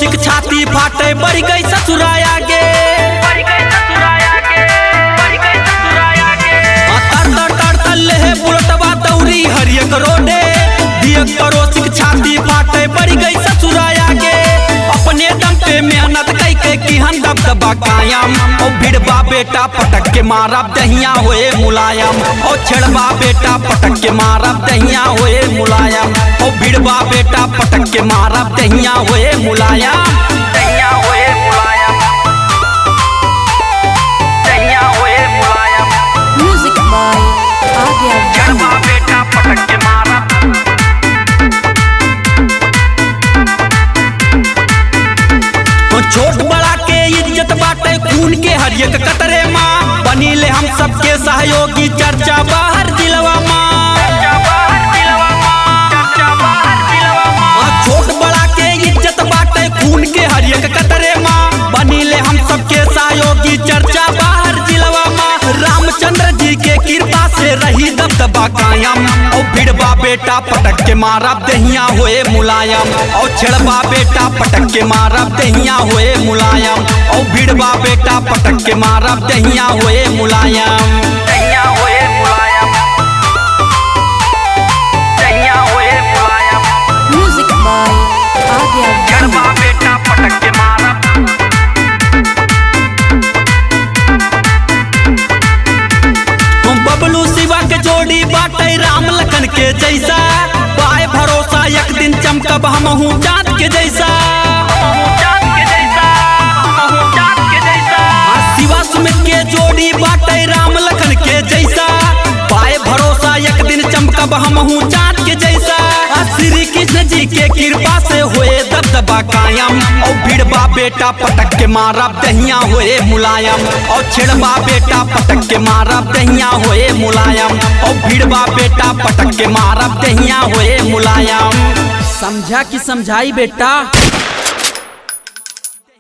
पड़ोसी छाती फाटे बढ़ गई ससुराया गे बुलटवा दौरी हरियक रोडे दियक पड़ोसी छाती फाटे बढ़ गई ससुराया गे अपने दम पे मेहनत कई के किहन दबदबा कायम ओ भिड़बा बेटा पटक के मारब दहिया होए मुलायम ओ छेड़बा बेटा पटक के मारब दहिया होए मुलायम ओ भिड़बा बेटा पटक के मारब दहिया होए मुलायम दहिया होए मुलायम दहिया होए मुलायम म्यूजिक बाय आद्या छेड़बा बेटा पटक के मारब छोट बड़ा के इज्जत बाटे खून के हर एक कतरे माँ बनी ले हम सबके सहयोगी चर्चा बाहर दिलवा माँ छोट बड़ा के इज्जत बाटे खून के हर एक कतरे माँ बनी ले हम सबके सहयोगी चर्चा बाहर दिलवा माँ रामचंद्र जी के कृपा से रही दबदबा कायम और भिड़बा बेटा पटक के मारब दहिया होए मुलायम और छेड़बा बेटा पटक के मारब दहिया होए मुलायम और भिड़बा बेटा पटक के मारब दहिया होए मुलायम दहिया होए मुलायम दहिया होए मुलायम म्यूजिक बाय आद्या छेड़बा बेटा पटक के मारब बबलू शिवा के जोड़ी बाटे राम लखन के जैसा बाय भरोसा एक दिन चमकब हमहू चाँद के जैसा शिवा सुमित के जोड़ी बाटे राम लखन के जैसा बाय भरोसा एक दिन चमकब हमहू चाँद के जैसा श्री कृष्ण जी के कृपा से होए दबदबा कायम और भिड़बा बेटा पटक के मारब दहिया होए मुलायम और छेड़बा बेटा पटक के मारब दहिया होए मुलायम और भिड़बा बेटा पटक के मारब दहिया होए मुलायम समझा कि समझाई बेटा।